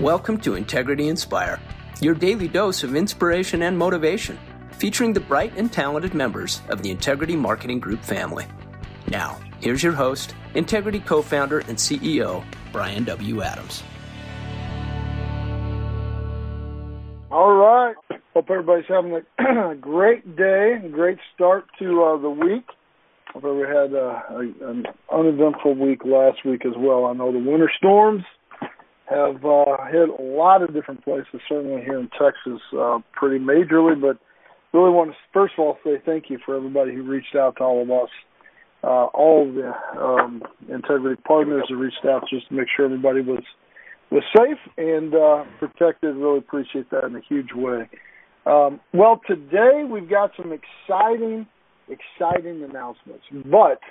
Welcome to Integrity Inspire, your daily dose of inspiration and motivation, featuring the bright and talented members of the Integrity Marketing Group family. Now, here's your host, Integrity co-founder and CEO, Brian W. Adams. All right. Hope everybody's having a great day, a great start to the week. Hope we had an uneventful week last week as well. I know the winter storms have hit a lot of different places, certainly here in Texas, pretty majorly, but really want to, first of all, say thank you for everybody who reached out to all of us, all of the Integrity partners who reached out just to make sure everybody was safe and protected. Really appreciate that in a huge way. Well, today we've got some exciting announcements, but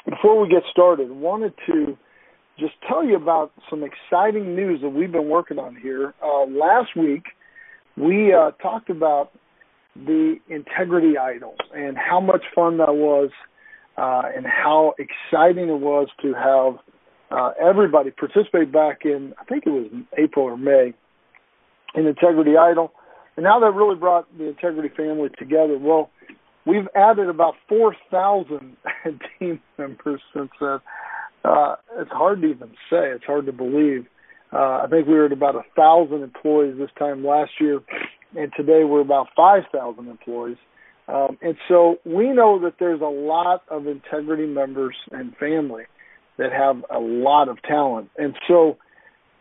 before we get started, wanted to just tell you about some exciting news that we've been working on here. Last week, we talked about the Integrity Idol and how much fun that was and how exciting it was to have everybody participate back in, I think it was April or May, in Integrity Idol. And now that really brought the Integrity family together. Well, we've added about 4,000 team members since then. It's hard to even say. It's hard to believe. I think we were at about 1,000 employees this time last year, and today we're about 5,000 employees. And so we know that there's a lot of Integrity members and family that have a lot of talent. And so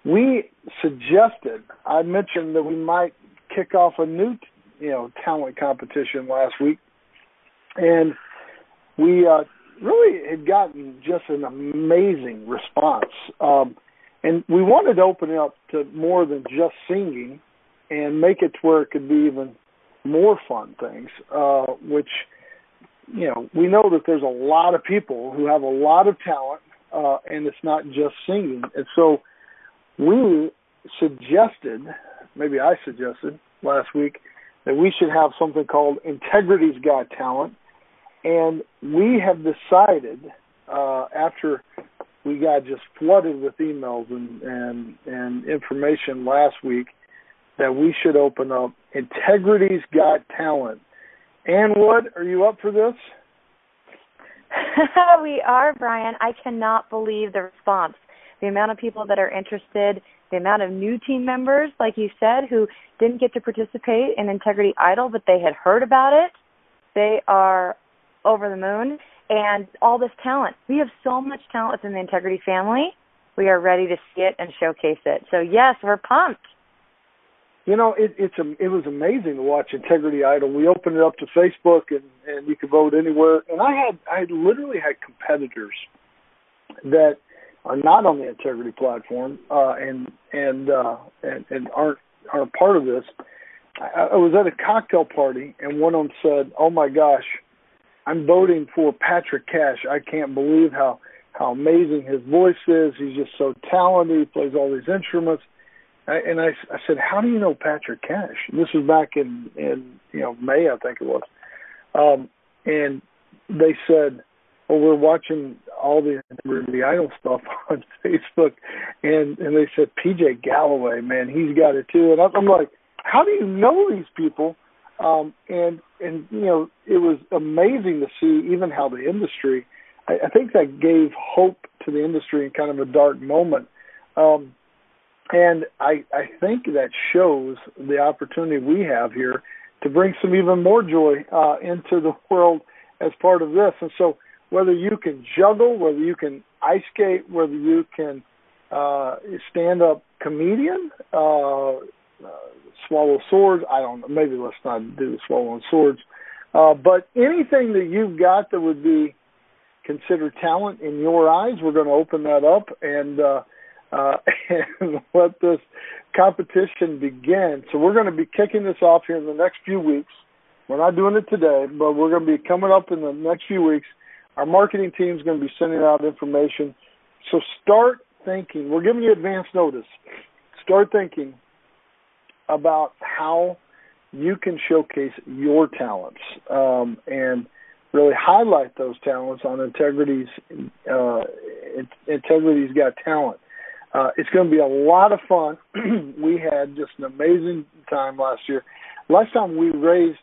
we suggested, I mentioned that we might kick off a new, talent competition last week. And we really had gotten just an amazing response. And we wanted to open it up to more than just singing and make it to where it could be even more fun things, which, we know that there's a lot of people who have a lot of talent, and it's not just singing. And so we suggested, maybe I suggested last week, that we should have something called Integrity's Got Talent. And we have decided, after we got just flooded with emails and information last week, that we should open up Integrity's Got Talent. Ann Wood, are you up for this? We are, Brian. I cannot believe the response. The amount of people that are interested, the amount of new team members, like you said, who didn't get to participate in Integrity Idol, but they had heard about it. They are over the moon. And all this talent. We have so much talent within the Integrity family. We are ready to see it and showcase it. So, yes, we're pumped. It was amazing to watch Integrity Idol. We opened it up to Facebook, and you could vote anywhere. And I literally had competitors that are not on the Integrity platform and aren't part of this. I was at a cocktail party, and one of them said, "Oh my gosh, I'm voting for Patrick Cash. I can't believe how amazing his voice is. He's just so talented. He plays all these instruments." And I said, "How do you know Patrick Cash?" This was back in May, I think it was. And they said, "Well, we're watching all the Idol stuff on Facebook," and they said, "PJ Galloway, man, he's got it too." And I'm like, "How do you know these people?" And it was amazing to see even how the industry, I think that gave hope to the industry in kind of a dark moment. And I think that shows the opportunity we have here to bring some even more joy into the world as part of this. And so whether you can juggle, whether you can ice skate, whether you can stand-up comedian, swallow swords, I don't know, maybe let's not do the swallowing swords, but anything that you've got that would be considered talent in your eyes, we're going to open that up and let this competition begin. So we're going to be kicking this off here in the next few weeks. We're not doing it today, but we're going to be coming up in the next few weeks. Our marketing team is going to be sending out information. So start thinking. We're giving you advance notice. Start thinking about how you can showcase your talents and really highlight those talents on Integrity's Got Talent. It's going to be a lot of fun. We had just an amazing time last year. Last time we raised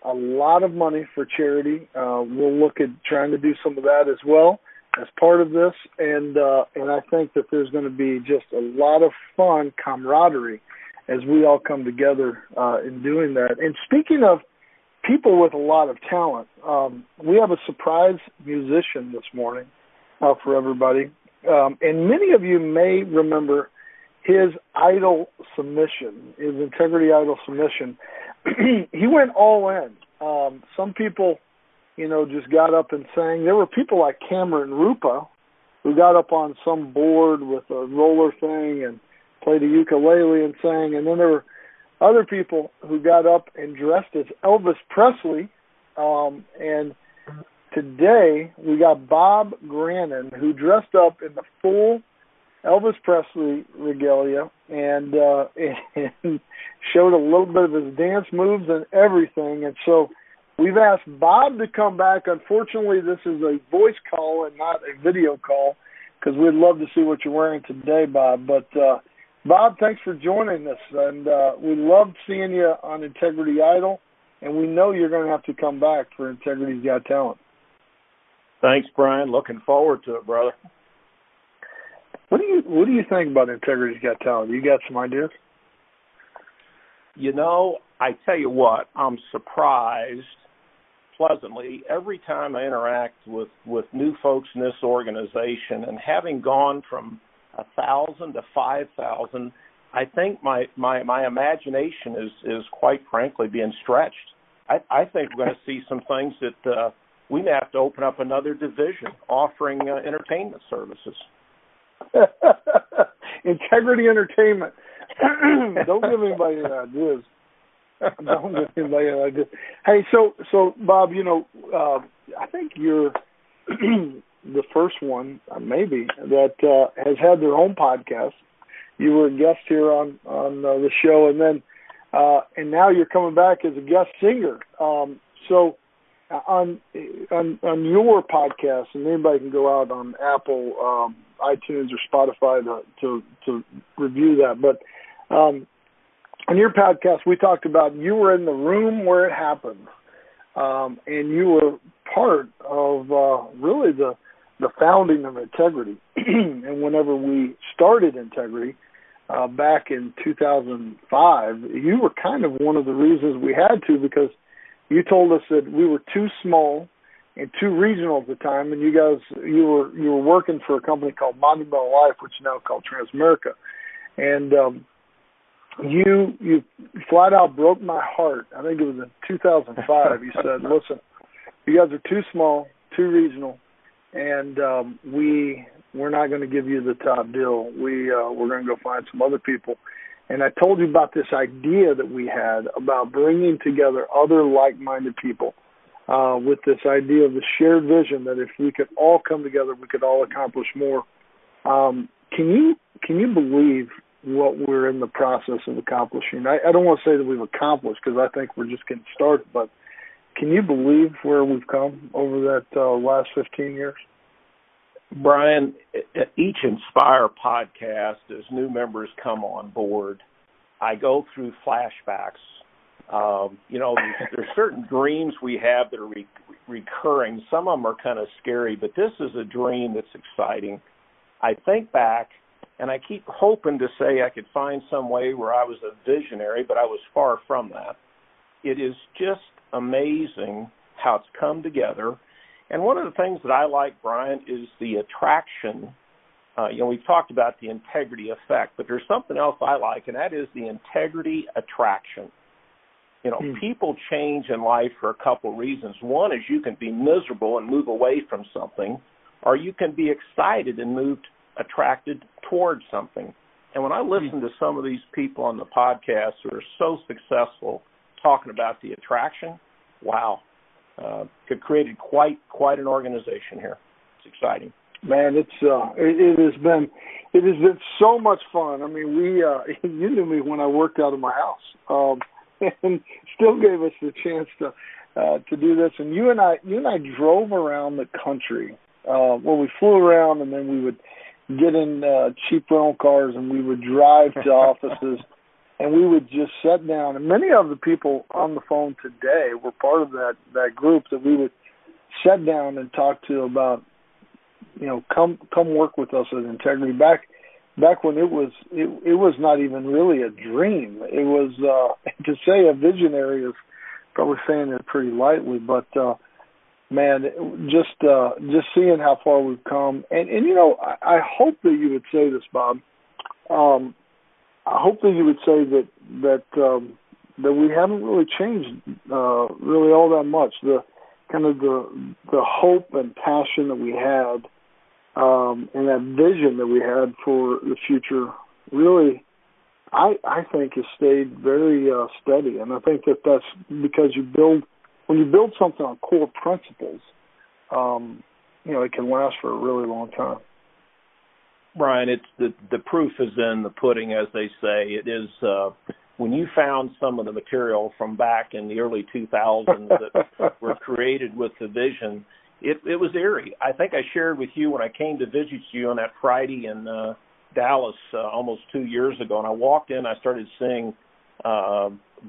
a lot of money for charity. We'll look at trying to do some of that as well as part of this, and I think that there's going to be just a lot of fun camaraderie as we all come together in doing that. And speaking of people with a lot of talent, we have a surprise musician this morning for everybody. And many of you may remember his idol submission, his Integrity Idol submission. He went all in. Some people, just got up and sang. There were people like Cameron Rupa who got up on some board with a roller thing and played a ukulele and sang. And then there were other people who got up and dressed as Elvis Presley. And today we got Bob Grannon, who dressed up in the full Elvis Presley regalia and showed a little bit of his dance moves and everything. And so we've asked Bob to come back. Unfortunately, this is a voice call and not a video call, because we'd love to see what you're wearing today, Bob. But, Bob, thanks for joining us. And we loved seeing you on Integrity Idol, and we know you're going to have to come back for Integrity's Got Talent. Thanks, Brian. Looking forward to it, brother. What do you think about Integrity's Got Talent? You got some ideas? I tell you what, I'm surprised pleasantly every time I interact with new folks in this organization, and having gone from 1,000 to 5,000, I think my imagination is quite frankly being stretched. I think we're going to see some things that we may have to open up another division offering entertainment services. Integrity Entertainment. Don't give anybody any ideas. Don't give anybody any ideas. Hey, so Bob, I think you're the first one, maybe, that has had their own podcast. You were a guest here on the show, and now you're coming back as a guest singer. So on your podcast, and anybody can go out on Apple, iTunes, or Spotify to review that. But on your podcast, we talked about you were in the room where it happened, and you were part of really the founding of Integrity. And whenever we started Integrity back in 2005, you were kind of one of the reasons we had to, because you told us that we were too small and too regional at the time, and you were working for a company called Monumental Life, which is now called Transamerica, and you flat out broke my heart. I think it was in 2005. You said, "Listen, you guys are too small, too regional, and we're not going to give you the top deal. We're going to go find some other people." And I told you about this idea that we had about bringing together other like-minded people with this idea of the shared vision that if we could all come together, we could all accomplish more. Can you believe what we're in the process of accomplishing? I don't want to say that we've accomplished, because I think we're just getting started, but can you believe where we've come over that last 15 years? Brian, each Inspire podcast, as new members come on board, I go through flashbacks. There's certain dreams we have that are recurring. Some of them are kind of scary, but this is a dream that's exciting. I think back, and I keep hoping to say I could find some way where I was a visionary, but I was far from that. It is just amazing how it's come together. And one of the things that I like, Brian, is the attraction. We've talked about the integrity effect, but there's something else I like, and that is the integrity attraction. People change in life for a couple of reasons. One is you can be miserable and move away from something, or you can be excited and attracted towards something. And when I listen to some of these people on the podcast who are so successful talking about the attraction, wow. Could create quite an organization here. It's exciting. Man, it has been so much fun. I mean, you knew me when I worked out of my house, and still gave us the chance to do this. And you and I drove around the country. We flew around, and then we would get in cheap rental cars, and we would drive to offices, and we would just sit down. And many of the people on the phone today were part of that group that we would sit down and talk to about, come work with us at Integrity. Back when it was not even really a dream. It was to say a visionary is probably saying it pretty lightly, but man, just seeing how far we've come, and I hope that you would say this, Bob. I hope that you would say that we haven't really changed really all that much. The kind of the hope and passion that we had, and that vision that we had for the future, really, I think has stayed very steady. And I think that's because when you build something on core principles, it can last for a really long time. Brian, it's the proof is in the pudding, as they say. It is when you found some of the material from back in the early 2000s that were created with the vision. It was eerie. I think I shared with you when I came to visit you on that Friday in Dallas almost 2 years ago, and I walked in, I started seeing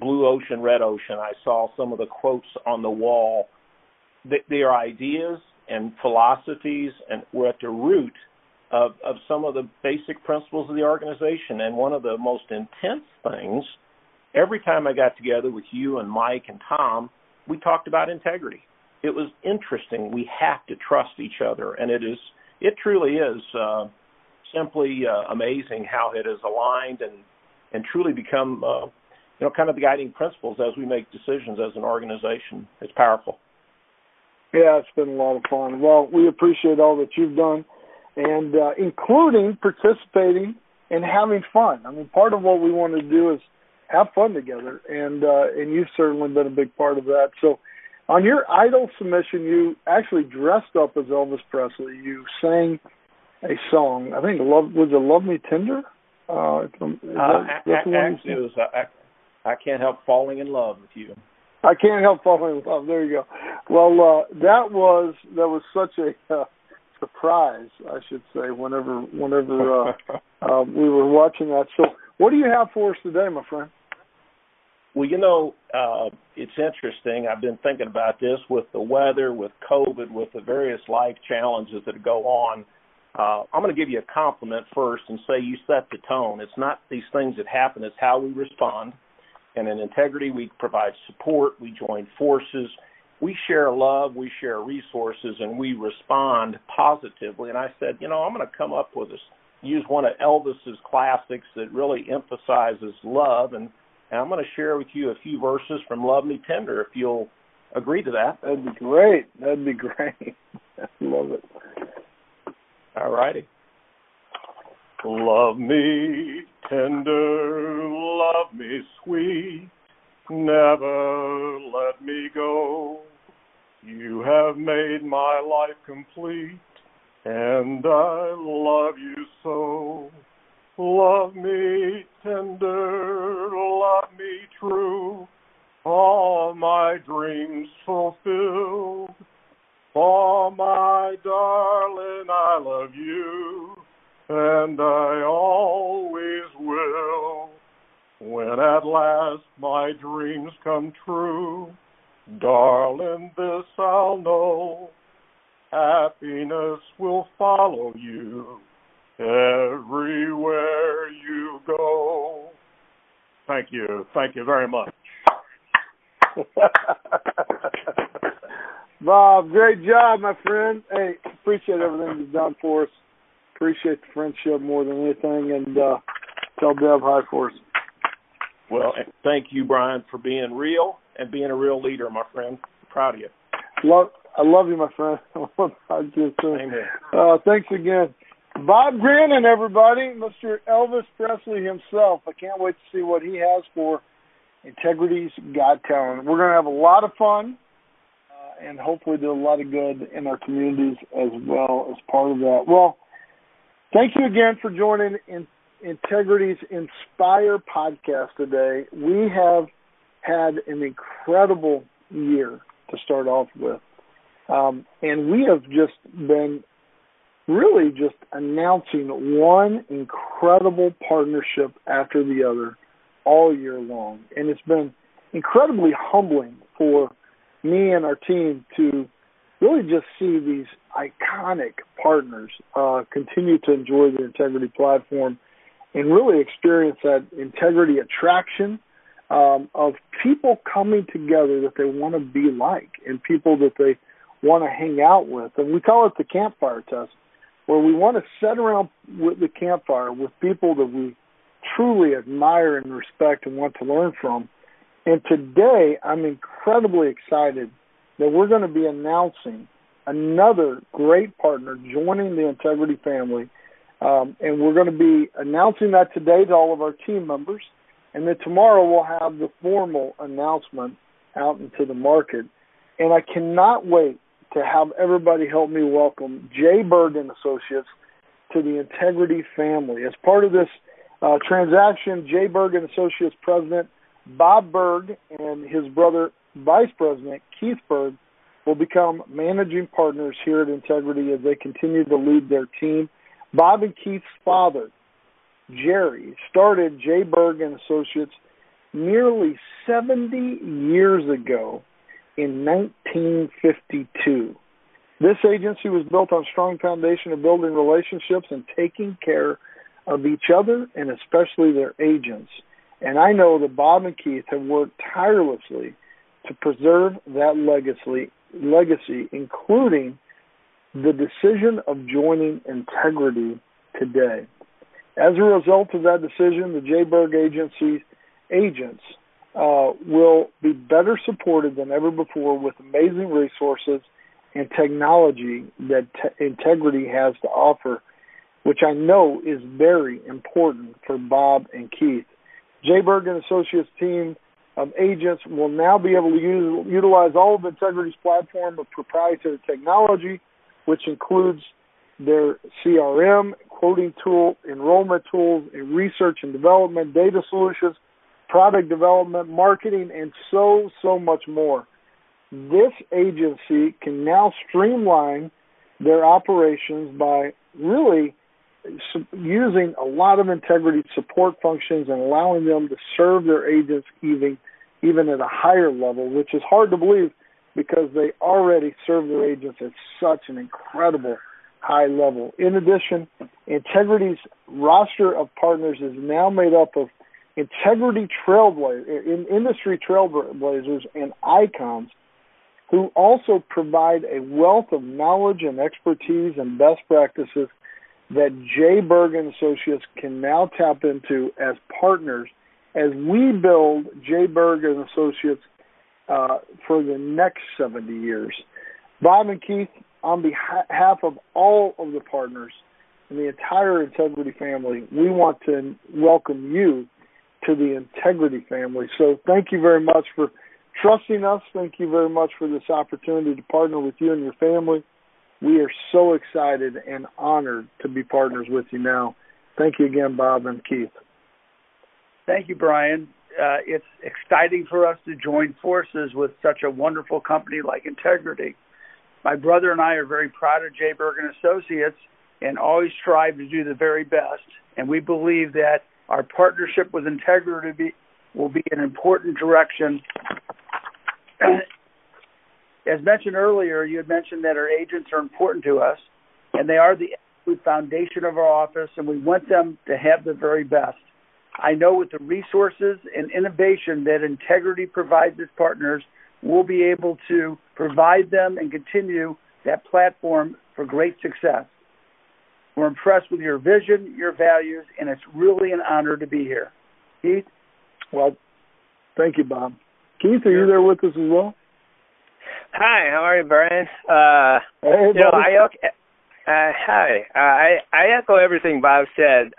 blue ocean, red ocean. I saw some of the quotes on the wall. They are ideas and philosophies, and were at the root of some of the basic principles of the organization. And one of the most intense things, every time I got together with you and Mike and Tom, we talked about integrity. It was interesting. We have to trust each other, and it truly is simply amazing how it has aligned and truly become kind of the guiding principles as we make decisions as an organization. It's powerful. Yeah, it's been a lot of fun. Well, we appreciate all that you've done, and including participating and having fun. I mean, part of what we want to do is have fun together, and you've certainly been a big part of that. So on your idol submission, you actually dressed up as Elvis Presley. You sang a song. I think was it "Love Me Tender"? Actually, it was I Can't Help Falling in Love with You. I Can't Help Falling in Love. There you go. Well, that was such a surprise, I should say, whenever we were watching that. So what do you have for us today, my friend? Well, it's interesting. I've been thinking about this with the weather, with COVID, with the various life challenges that go on. I'm going to give you a compliment first and say you set the tone. It's not these things that happen. It's how we respond. And in Integrity, we provide support. We join forces. We share love. We share resources, and we respond positively. And I said, I'm going to come up with this, use one of Elvis's classics that really emphasizes love, and I'm going to share with you a few verses from Love Me Tender, if you'll agree to that. That'd be great. I love it. All righty. Love me tender, love me sweet, never let me go. You have made my life complete, and I love you so. Love me tender, love me true, all my dreams fulfilled. For my darling, I love you, and I always will. When at last my dreams come true, darling, this I'll know, happiness will follow you everywhere you go. Thank you very much. Bob, great job, my friend. Hey, appreciate everything you've done for us. Appreciate the friendship more than anything, and tell Deb hi for us. Well, thank you, Brian, for being real and being a real leader, my friend. Proud of you. I love you, my friend. I'll see you soon. Same here. Thanks again. Bob Grannon, everybody, Mr. Elvis Presley himself. I can't wait to see what he has for Integrity's Got Talent. We're going to have a lot of fun and hopefully do a lot of good in our communities as well as part of that. Well, thank you again for joining Integrity's Inspire podcast today. We have had an incredible year to start off with, and we have just been really just announcing one incredible partnership after the other all year long. And it's been incredibly humbling for me and our team to really just see these iconic partners continue to enjoy the Integrity platform and really experience that Integrity attraction of people coming together that they want to be like and people that they want to hang out with. And we call it the campfire test, where we want to sit around with the campfire with people that we truly admire and respect and want to learn from. And today, I'm incredibly excited that we're going to be announcing another great partner joining the Integrity family. And we're going to be announcing that today to all of our team members. And then tomorrow we'll have the formal announcement out into the market. And I cannot wait to have everybody help me welcome Jay Berg Associates to the Integrity family. As part of this transaction, Jay Berg Associates President Bob Berg and his brother Vice President Keith Berg will become managing partners here at Integrity as they continue to lead their team. Bob and Keith's father, Jerry, started Jay Berg Associates nearly 70 years ago in 1952. This agency was built on a strong foundation of building relationships and taking care of each other and especially their agents. And I know that Bob and Keith have worked tirelessly to preserve that legacy, including the decision of joining Integrity today. As a result of that decision, the Jay Berg Agency's agents will be better supported than ever before with amazing resources and technology that Integrity has to offer, which I know is very important for Bob and Keith. Jay Berg Associates team of agents will now be able to utilize all of Integrity's platform of proprietary technology, which includes their CRM, quoting tool, enrollment tools, and research and development, data solutions, product development, marketing, and so much more. This agency can now streamline their operations by really using a lot of Integrity support functions and allowing them to serve their agents even at a higher level, which is hard to believe because they already serve their agents at such an incredible high level. In addition, Integrity's roster of partners is now made up of Integrity industry trailblazers and icons who also provide a wealth of knowledge and expertise and best practices that Jay Berg Associates can now tap into as partners as we build Jay Berg Associates for the next 70 years. Bob and Keith, on behalf of all of the partners and the entire Integrity family, we want to welcome you to the Integrity family. So thank you very much for trusting us. Thank you very much for this opportunity to partner with you and your family. We are so excited and honored to be partners with you now. Thank you again, Bob and Keith. Thank you, Brian. It's exciting for us to join forces with such a wonderful company like Integrity. My brother and I are very proud of Jay Berg Associates and always strive to do the very best. And we believe that our partnership with Integrity will be an important direction. As mentioned earlier, you had mentioned that our agents are important to us, and they are the absolute foundation of our office, and we want them to have the very best. I know with the resources and innovation that Integrity provides its partners, we'll be able to provide them and continue that platform for great success. We're impressed with your vision, your values, and it's really an honor to be here. Keith? Well, thank you, Bob. Keith, are you there with us as well? Hi, how are you, Brian? Hey, hi. I echo everything Bob said.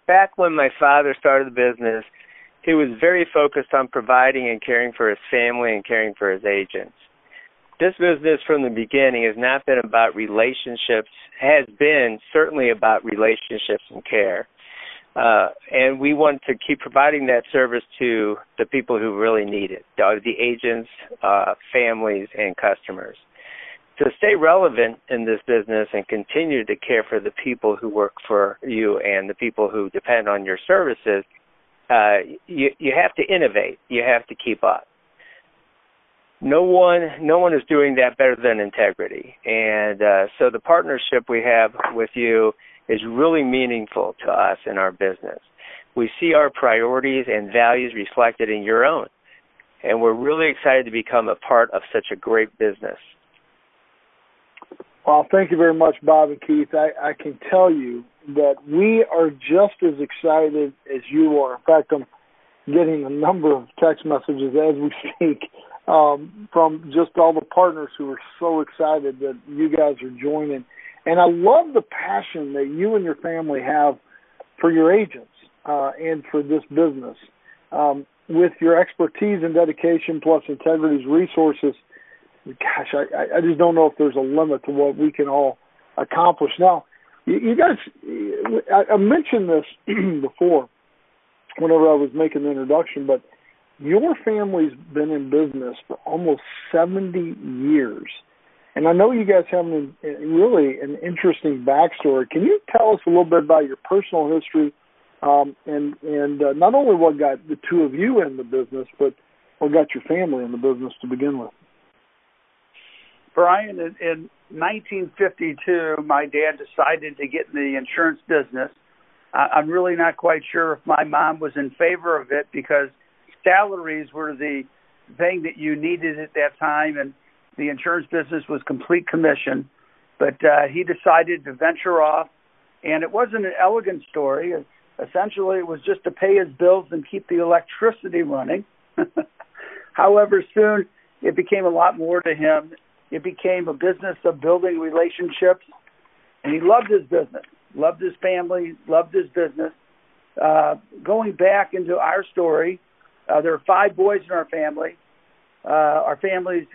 Back when my father started the business, he was very focused on providing and caring for his family and caring for his agents. This business from the beginning has not been about relationships, has been certainly about relationships and care. And we want to keep providing that service to the people who really need it, the agents, families, and customers. to stay relevant in this business and continue to care for the people who work for you and the people who depend on your services, you have to innovate. You have to keep up. No one is doing that better than Integrity. And so the partnership we have with you is really meaningful to us in our business. We see our priorities and values reflected in your own. And we're really excited to become a part of such a great business. Well, thank you very much, Bob and Keith. I can tell you that we are just as excited as you are. In fact, I'm getting a number of text messages as we speak from just all the partners who are so excited that you guys are joining. And I love the passion that you and your family have for your agents and for this business. With your expertise and dedication plus Integrity's resources, gosh, I just don't know if there's a limit to what we can all accomplish. Now, you guys, I mentioned this before whenever I was making the introduction, but your family's been in business for almost 70 years. And I know you guys have really an interesting backstory. Can you tell us a little bit about your personal history and not only what got the two of you in the business, but what got your family in the business to begin with? Brian, in 1952, my dad decided to get in the insurance business. I'm really not quite sure if my mom was in favor of it because salaries were the thing that you needed at that time, and the insurance business was complete commission. But he decided to venture off, and it wasn't an elegant story. Essentially, it was just to pay his bills and keep the electricity running. However, soon it became a lot more to him. It became a business of building relationships, and he loved his business, loved his family, loved his business. Going back into our story, there are 5 boys in our family. Our family's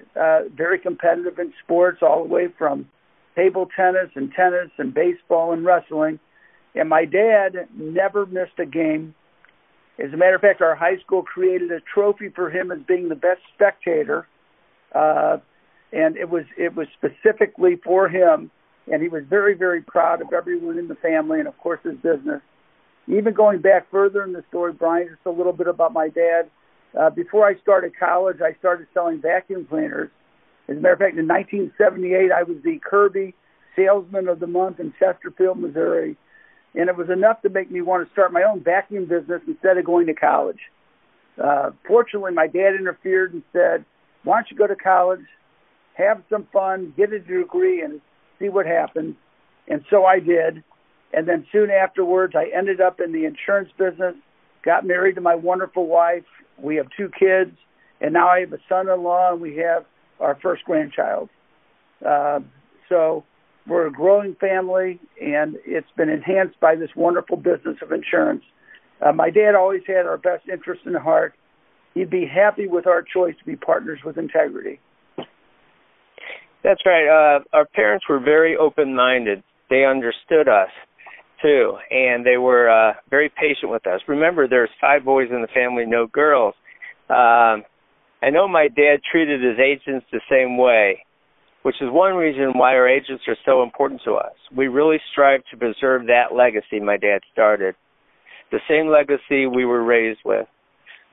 very competitive in sports, all the way from table tennis and baseball and wrestling. And my dad never missed a game. As a matter of fact, our high school created a trophy for him as being the best spectator. And it was specifically for him, and he was very, very proud of everyone in the family and, of course, his business. Even going back further in the story, Brian, just a little bit about my dad. Before I started college, I started selling vacuum cleaners. As a matter of fact, in 1978, I was the Kirby Salesman of the Month in Chesterfield, Missouri, and it was enough to make me want to start my own vacuum business instead of going to college. Fortunately, my dad interfered and said, why don't you go to college, have some fun, get a degree, and see what happens. And so I did. And then soon afterwards, I ended up in the insurance business, got married to my wonderful wife. We have 2 kids, and now I have a son-in-law, and we have our first grandchild. So we're a growing family, and it's been enhanced by this wonderful business of insurance. My dad always had our best interest in heart. He'd be happy with our choice to be partners with Integrity. That's right. Our parents were very open-minded. They understood us, too, and they were very patient with us. Remember, there's 5 boys in the family, no girls. I know my dad treated his agents the same way, which is one reason why our agents are so important to us. We really strive to preserve that legacy my dad started, the same legacy we were raised with.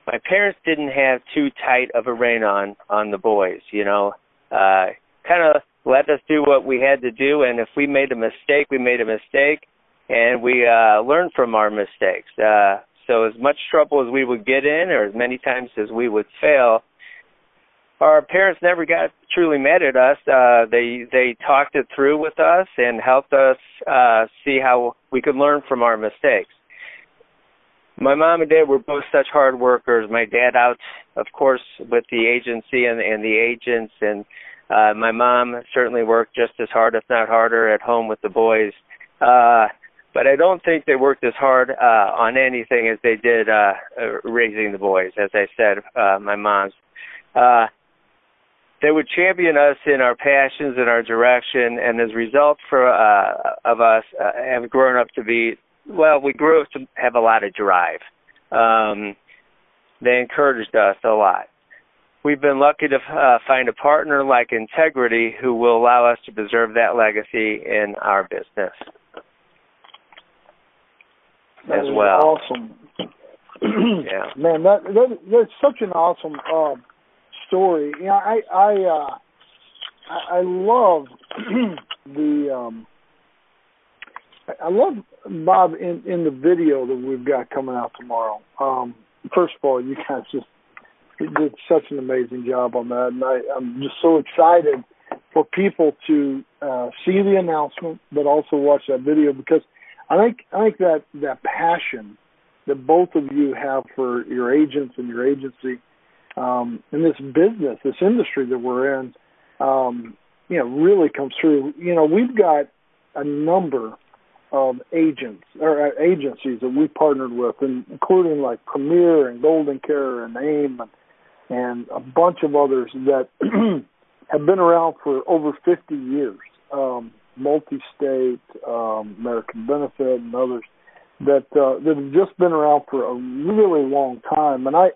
My parents didn't have too tight of a rein on the boys, you know. Kind of let us do what we had to do, and if we made a mistake, we made a mistake, and we learned from our mistakes. So as much trouble as we would get in, or as many times as we would fail, our parents never got truly mad at us. They talked it through with us and helped us see how we could learn from our mistakes. My mom and dad were both such hard workers. My dad out, of course, with the agency and the agents, and my mom certainly worked just as hard, if not harder, at home with the boys. But I don't think they worked as hard on anything as they did raising the boys, as I said, my mom's. They would champion us in our passions and our direction, and as a result of us have grown up to be, well, we grew up to have a lot of drive. They encouraged us a lot. We've been lucky to find a partner like Integrity who will allow us to preserve that legacy in our business That as is well. Awesome. Yeah. Man, that's such an awesome story. You know, I love I love Bob in the video that we've got coming out tomorrow. First of all, you guys just did such an amazing job on that, and I'm just so excited for people to see the announcement, but also watch that video, because I think that passion that both of you have for your agents and your agency, in this business, this industry that we're in, really comes through. You know, we've got a number of agents or agencies that we partnered with, including like Premier and Golden Care and AIM and a bunch of others that have been around for over 50 years, Multi-State, American Benefit, and others that have just been around for a really long time. And I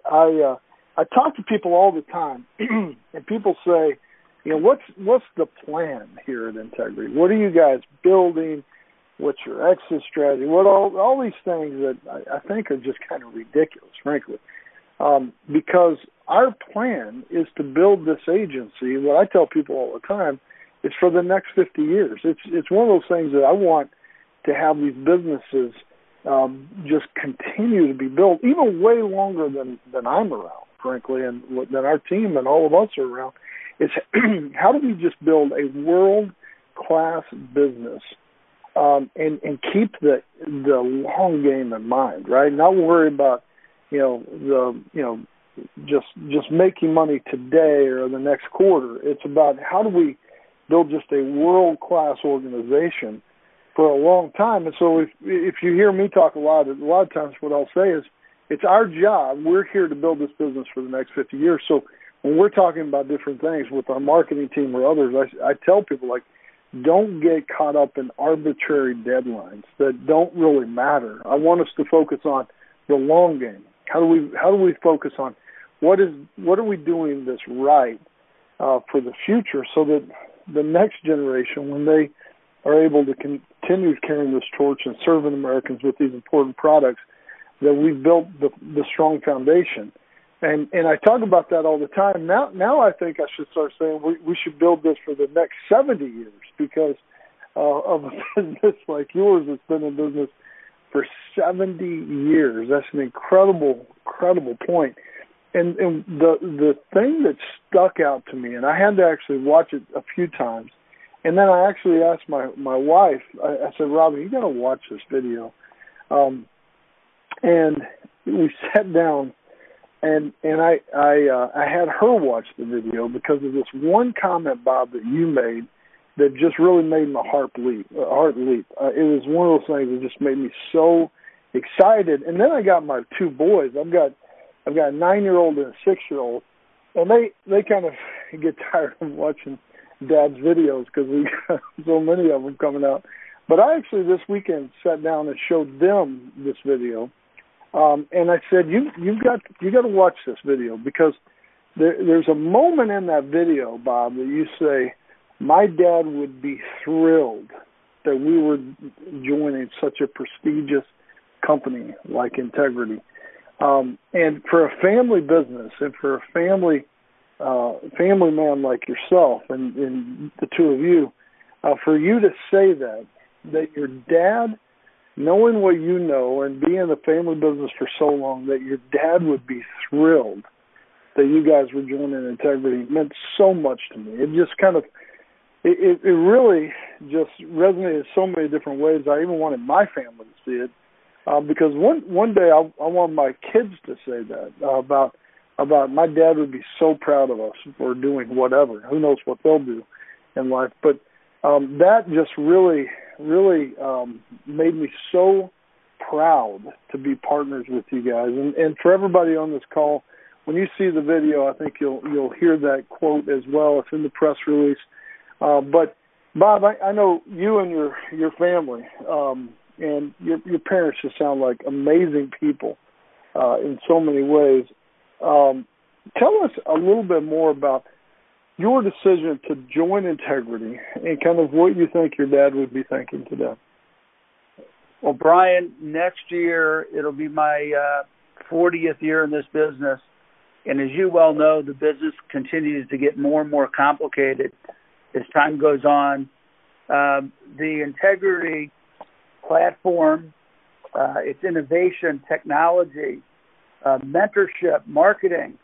talk to people all the time, and people say, you know, what's the plan here at Integrity? What are you guys building? What's your exit strategy? What all these things that I think are just kind of ridiculous, frankly, because our plan is to build this agency. What I tell people all the time is for the next 50 years. It's one of those things that I want to have these businesses just continue to be built, even way longer than I'm around, frankly, and than our team and all of us are around. It's how do we just build a world-class business and keep the long game in mind, right? Not worry about just making money today or the next quarter. It's about how do we build just a world-class organization for a long time. And so if you hear me talk a lot of times what I'll say is it's our job. We're here to build this business for the next 50 years. So when we're talking about different things with our marketing team or others, I tell people, like, don't get caught up in arbitrary deadlines that don't really matter. I want us to focus on the long game. How do we focus on what are we doing this right for the future, so that the next generation, when they are able to continue carrying this torch and serving Americans with these important products, that we've built the strong foundation. And I talk about that all the time. Now I think I should start saying we should build this for the next 70 years, because of a business like yours that's been in business for 70 years. That's an incredible point. And the thing that stuck out to me, and I had to actually watch it a few times, and then I actually asked my wife, I said, Robin, you got to watch this video. And we sat down, and I had her watch the video because of this one comment, Bob, that you made that just really made my heart leap. It was one of those things that just made me so excited. And then I got my two boys. I've got a 9-year-old and a 6-year-old, and they kind of get tired of watching Dad's videos because we got so many of them coming out. But I actually this weekend sat down and showed them this video, and I said, you got to watch this video, because there's a moment in that video, Bob, that you say, my dad would be thrilled that we were joining such a prestigious company like Integrity. And for a family business, and for a family man like yourself and the two of you, for you to say that your dad, knowing what you know and being in the family business for so long, that your dad would be thrilled that you guys were joining Integrity, meant so much to me. It just kind of, it really just resonated in so many different ways. I even wanted my family to see it. Because one day I want my kids to say that about my dad would be so proud of us for doing whatever. Who knows what they'll do in life? But that just really made me so proud to be partners with you guys. And for everybody on this call, when you see the video, I think you'll hear that quote as well. It's in the press release. But Bob, I know you and your family. And your parents just sound like amazing people in so many ways. tell us a little bit more about your decision to join Integrity and kind of what you think your dad would be thinking today. Well, Brian, next year it'll be my 40th year in this business. And as you well know, the business continues to get more and more complicated as time goes on. The Integrity platform, its innovation, technology, mentorship, marketing,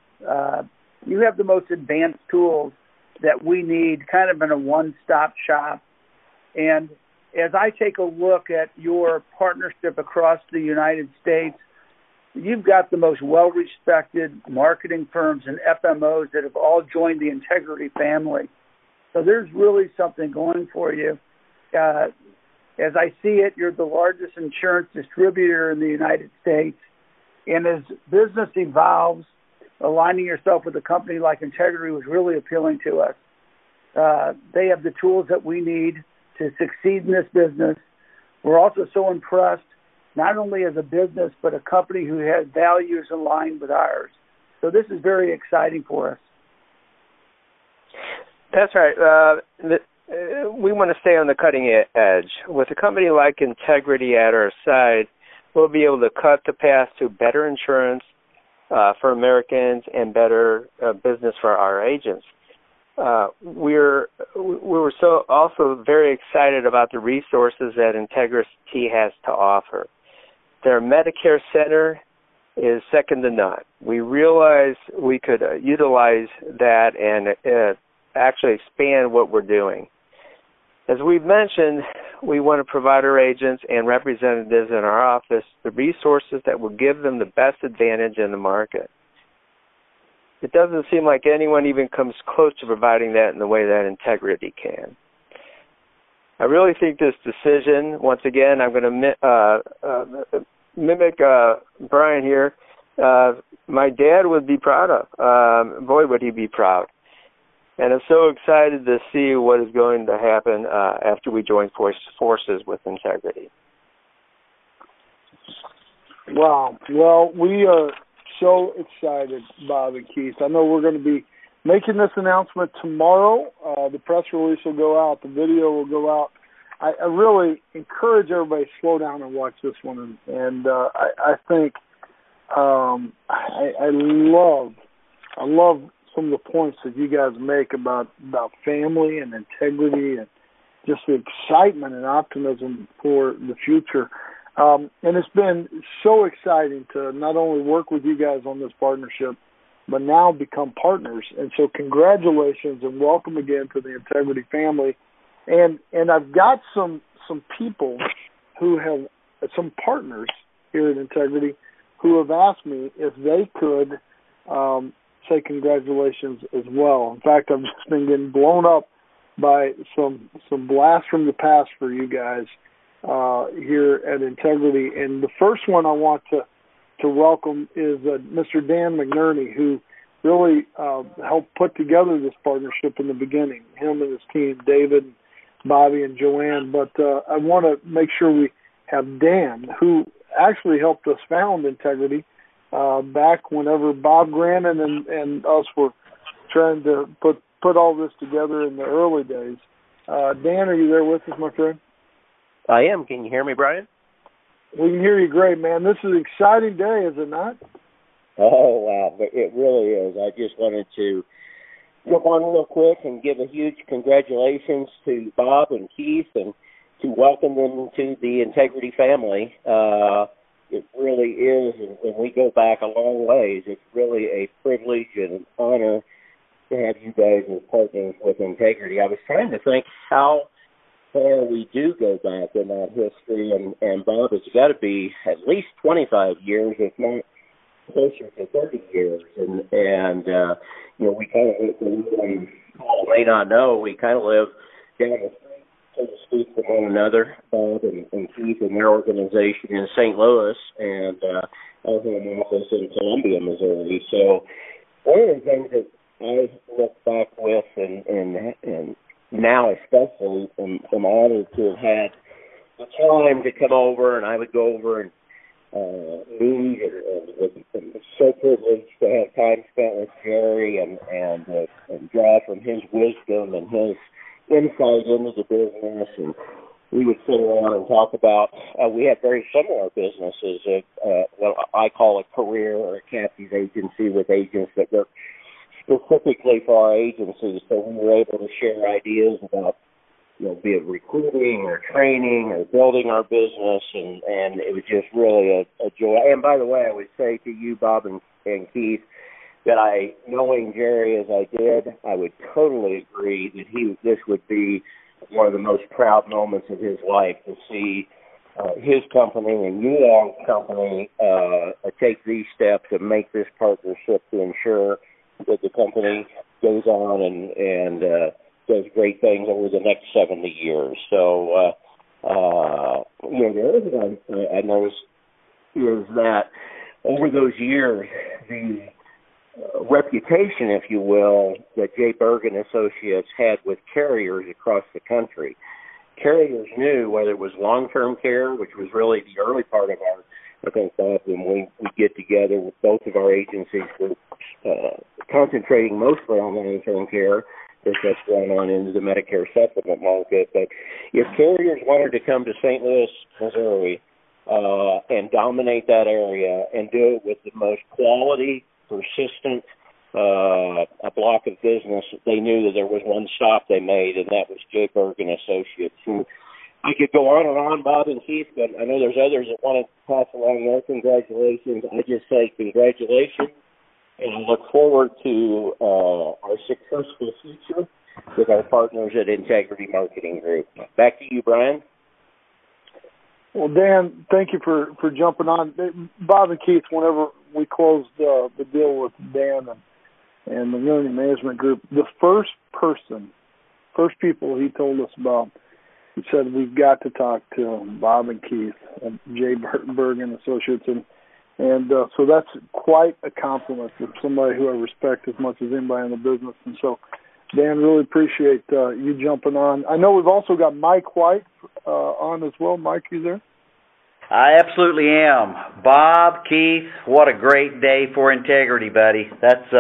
you have the most advanced tools that we need kind of in a one-stop shop. And as I take a look at your partnership across the United States, you've got the most well-respected marketing firms and FMOs that have all joined the Integrity family. So there's really something going for you. As I see it, you're the largest insurance distributor in the United States. And as business evolves, aligning yourself with a company like Integrity was really appealing to us. They have the tools that we need to succeed in this business. We're also so impressed, not only as a business, but a company who has values aligned with ours. So this is very exciting for us. That's right. We want to stay on the cutting edge. With a company like Integrity at our side, we'll be able to cut the path to better insurance for Americans and better business for our agents. We were so also very excited about the resources that Integrity has to offer. Their Medicare Center is second to none. We realized we could utilize that and actually expand what we're doing. As we've mentioned, we want to provide our agents and representatives in our office the resources that will give them the best advantage in the market. It doesn't seem like anyone even comes close to providing that in the way that Integrity can. I really think this decision, once again, I'm going to mimic Brian here, my dad would be proud of. Boy, would he be proud. And I'm so excited to see what is going to happen after we join forces with Integrity. Wow. Well, we are so excited, Bob and Keith. I know we're going to be making this announcement tomorrow. The press release will go out. The video will go out. I really encourage everybody to slow down and watch this one. And I think I love some of the points that you guys make about family and integrity and just the excitement and optimism for the future. And it's been so exciting to not only work with you guys on this partnership, but now become partners. And so congratulations and welcome again to the Integrity family. And I've got some people who have, some partners here at Integrity who have asked me if they could say congratulations as well. In fact, I've just been getting blown up by some blasts from the past for you guys here at Integrity. And the first one I want to welcome is Mr. Dan McNerney, who really helped put together this partnership in the beginning, him and his team, David, Bobby, and Joanne. But I want to make sure we have Dan, who actually helped us found Integrity back whenever Bob Grannon and us were trying to put all this together in the early days. Dan, are you there with us, my friend? I am. Can you hear me, Brian? We can hear you great, man. This is an exciting day, is it not? Oh, wow. It really is. I just wanted to jump on real quick and give a huge congratulations to Bob and Keith and to welcome them to the Integrity family. It really is, and we go back a long ways. It's really a privilege and an honor to have you guys as partners with Integrity. I was trying to think how far we do go back in that history, and Bob, it's got to be at least 25 years, if not closer to 30 years. And you know, we kind of, people may not know, we kind of live down the street, so to speak, from one another, Bob and Keith and their organization in St. Louis, and our home office in Columbia, Missouri. So one of the things that I look back with, and now especially, I'm honored to have had the time to come over, and I would go over and meet and so privileged to have time spent with Jerry and draw from his wisdom and his insight into the business. And we would sit around and talk about, we had very similar businesses, what I call a career or a captive agency with agents that work specifically for our agencies. So we were able to share ideas about, be it recruiting or training or building our business, and it was just really a joy. And by the way, I would say to you, Bob and Keith, that knowing Jerry as I did, I would totally agree that this would be one of the most proud moments of his life to see his company and you all's company take these steps and make this partnership to ensure that the company goes on and does great things over the next 70 years. So, the other thing I noticed is that over those years, the reputation, if you will, that Berg Associates had with carriers across the country. Carriers knew whether it was long-term care, which was really the early part of our, I think, Bob, when we get together with both of our agencies, we're concentrating mostly on long-term care, because that's going on into the Medicare supplement market. But if carriers wanted to come to St. Louis, Missouri, and dominate that area and do it with the most quality, persistent a block of business, they knew that there was one stop they made, and that was Berg Associates. And I could go on, Bob and Keith, but I know there's others that want to pass along their congratulations. I just say congratulations, and I look forward to our successful future with our partners at Integrity Marketing Group. Back to you, Brian. Well, Dan, thank you for jumping on. Bob and Keith, whenever we closed the deal with Dan and the Learning Management Group, the first people he told us about, he said, we've got to talk to Bob and Keith at Berg Associates. And so that's quite a compliment from somebody who I respect as much as anybody in the business. And so, Dan, really appreciate you jumping on. I know we've also got Mike White on as well. Mike, you there? I absolutely am. Bob, Keith, what a great day for integrity, buddy. That's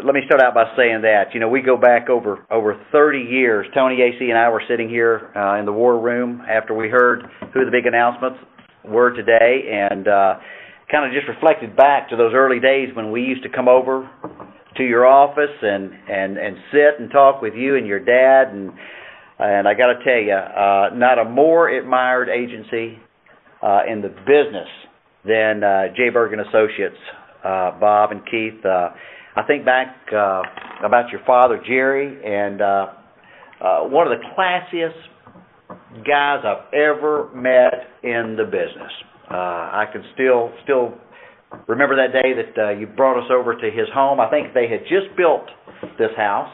let me start out by saying that. We go back over 30 years. Tony AC and I were sitting here in the war room after we heard who the big announcements were today, and kind of just reflected back to those early days when we used to come over to your office and sit and talk with you and your dad, and I got to tell you, not a more admired agency in the business than Berg Associates, Bob and Keith. I think back about your father, Jerry, and one of the classiest guys I've ever met in the business. I can still remember that day that you brought us over to his home. I think they had just built this house,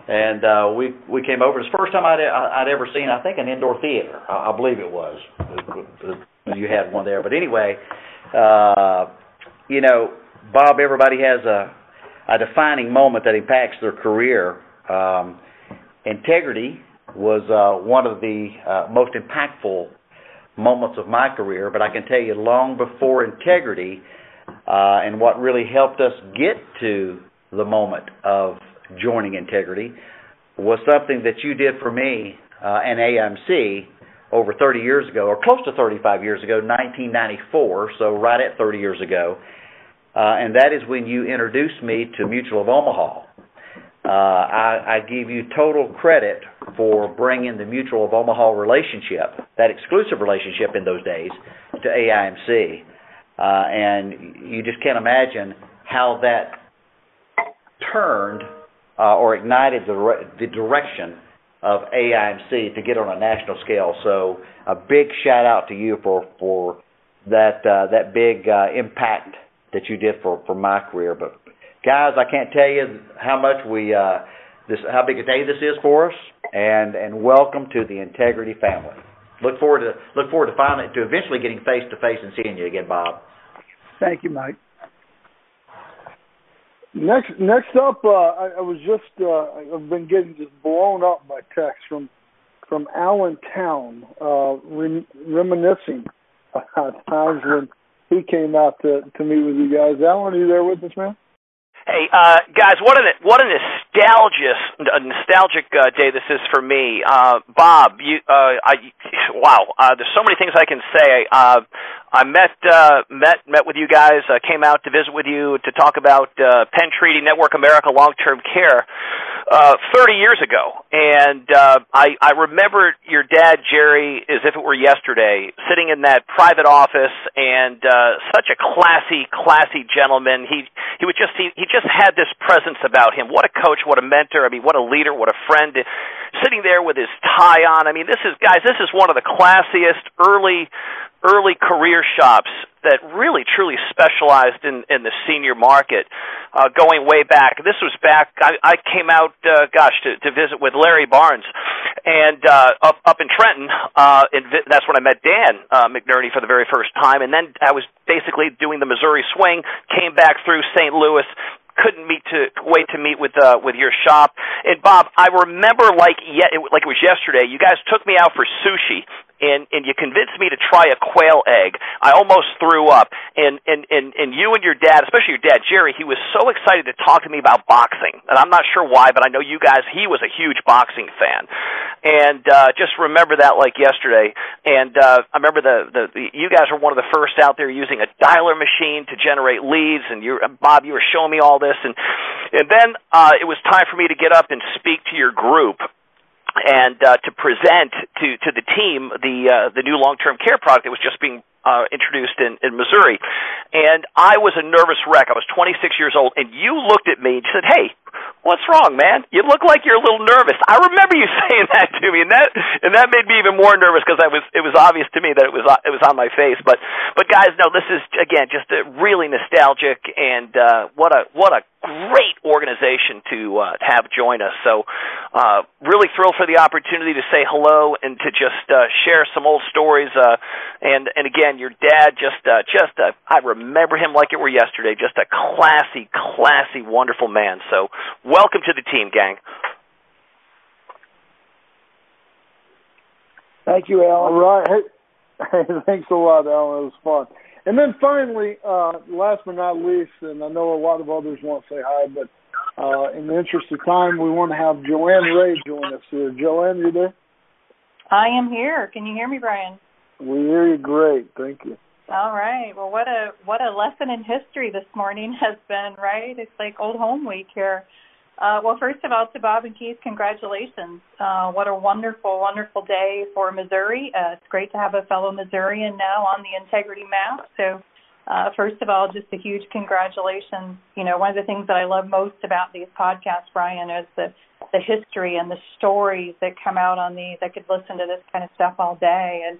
and we came over. It's the first time I'd ever seen, I think, an indoor theater. I believe it was. You had one there. But anyway, Bob, everybody has a defining moment that impacts their career. Integrity was one of the most impactful moments of my career, but I can tell you long before integrity and what really helped us get to the moment of joining integrity was something that you did for me and AMC over 30 years ago, or close to 35 years ago, 1994, so right at 30 years ago, and that is when you introduced me to Mutual of Omaha. I give you total credit for bringing the Mutual of Omaha relationship, that exclusive relationship in those days, to AIMC. And you just can't imagine how that turned or ignited the direction of AIMC to get on a national scale. So a big shout out to you for that big impact that you did for my career. But guys, I can't tell you how much how big a day this is for us, and welcome to the Integrity family. Look forward to eventually getting face to face and seeing you again, Bob. Thank you, Mike. Next up, I've been getting just blown up by text from Allentown, reminiscing about times he came out to meet with you guys. Alan, are you there with us, man? Hey, guys, what a nostalgic day this is for me. Bob, wow, there's so many things I can say. I met with you guys, came out to visit with you to talk about Penn Treaty Network America long-term care 30 years ago. And I remember your dad, Jerry, as if it were yesterday, sitting in that private office, and such a classy gentleman. He just had this presence about him. What a coach, what a mentor, I mean, what a leader, what a friend. Sitting there with his tie on. I mean, this is one of the classiest early career shops that really truly specialized in the senior market, going way back. This was back, I came out, to visit with Larry Barnes, and up in Trenton, that's when I met Dan McNerney for the very first time, and then I was basically doing the Missouri swing, came back through St. Louis, couldn't wait to meet with your shop. And Bob, I remember like it was yesterday, you guys took me out for sushi, and you convinced me to try a quail egg. I almost threw up. And you and your dad, especially your dad, Jerry, he was so excited to talk to me about boxing. And I'm not sure why, but I know you guys, he was a huge boxing fan. And just remember that like yesterday. And I remember you guys were one of the first out there using a dialer machine to generate leads, and Bob, you were showing me all this. And then it was time for me to get up and speak to your group and to present to the team the new long-term care product that was just being introduced in Missouri. And I was a nervous wreck. I was 26 years old, and you looked at me and said, "Hey, what's wrong, man? You look like you're a little nervous." I remember you saying that to me, and that made me even more nervous because it was obvious to me that it was on my face. But guys, no, this is again just a really nostalgic, and what a great organization to have join us. So really thrilled for the opportunity to say hello and to just share some old stories. And again, your dad I remember him like it were yesterday. Just a classy, wonderful man. So welcome to the team, gang. Thank you, Alan. All right. Hey, thanks a lot, Alan. It was fun. And then finally, last but not least, and I know a lot of others want to say hi, but in the interest of time, we want to have Joanne Ray join us here. Joanne, you there? I am here. Can you hear me, Brian? We hear you great. Thank you. All right. Well, what a lesson in history this morning has been, right? It's like old home week here. Well, first of all, to Bob and Keith, congratulations. What a wonderful, wonderful day for Missouri. It's great to have a fellow Missourian now on the Integrity map. So, first of all, just a huge congratulations. You know, one of the things that I love most about these podcasts, Brian, is the history and the stories that come out on these. I could listen to this kind of stuff all day. And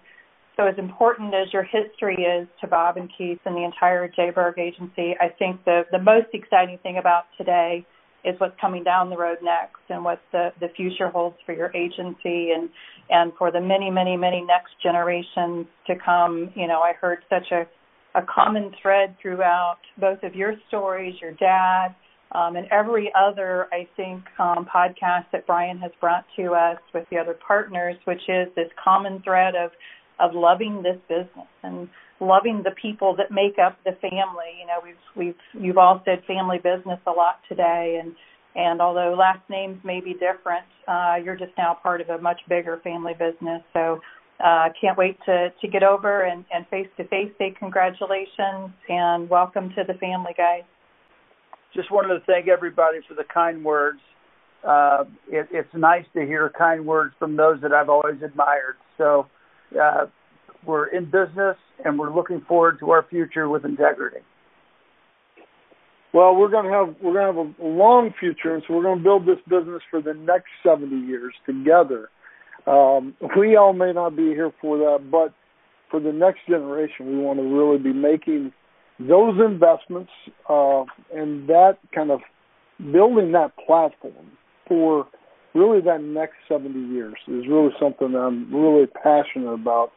so as important as your history is to Bob and Keith and the entire Berg agency, I think the most exciting thing about today is what's coming down the road next and what the future holds for your agency and for the many, many, many next generations to come. You know, I heard such a common thread throughout both of your stories, your dad, and every other, I think, podcast that Brian has brought to us with the other partners, which is this common thread of loving this business and loving the people that make up the family. You know, you've all said family business a lot today, and although last names may be different, you're just now part of a much bigger family business. So can't wait to get over and face-to-face say congratulations and welcome to the family, guys. Just wanted to thank everybody for the kind words. It's nice to hear kind words from those that I've always admired. So we're in business, and we're looking forward to our future with integrity. Well, we're going to have a long future, and so we're going to build this business for the next 70 years together. We all may not be here for that, but for the next generation, we want to really be making those investments and that kind of building that platform for really that next 70 years is really something that I'm really passionate about.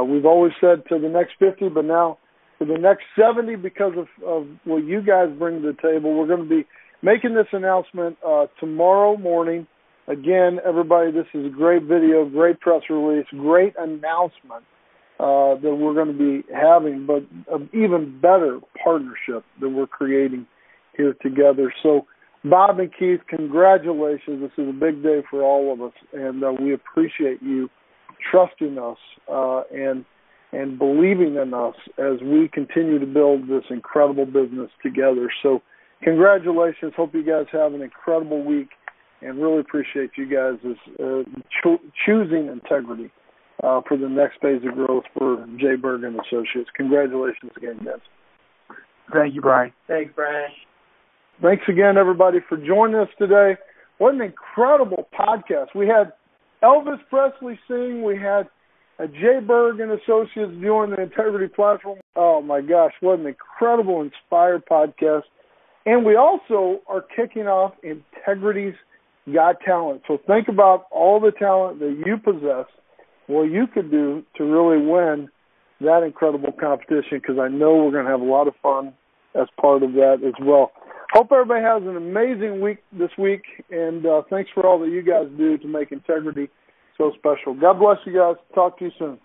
We've always said to the next 50, but now for the next 70 because of what you guys bring to the table. We're going to be making this announcement tomorrow morning. Again, everybody, this is a great video, great press release, great announcement. that we're going to be having, but an even better partnership that we're creating here together. So, Bob and Keith, congratulations. This is a big day for all of us, and we appreciate you trusting us and believing in us as we continue to build this incredible business together. So congratulations. Hope you guys have an incredible week, and really appreciate you guys choosing integrity for the next phase of growth for J. Berg Associates. Congratulations again, guys. Thank you, Brian. Thanks, Brian. Thanks again, everybody, for joining us today. What an incredible podcast. We had Elvis Presley sing. We had J. Berg Associates join the Integrity platform. Oh, my gosh, what an incredible, inspired podcast. And we also are kicking off Integrity's Got Talent. So think about all the talent that you possess, what you could do to really win that incredible competition, because I know we're going to have a lot of fun as part of that as well. Hope everybody has an amazing week this week, and thanks for all that you guys do to make integrity so special. God bless you guys. Talk to you soon.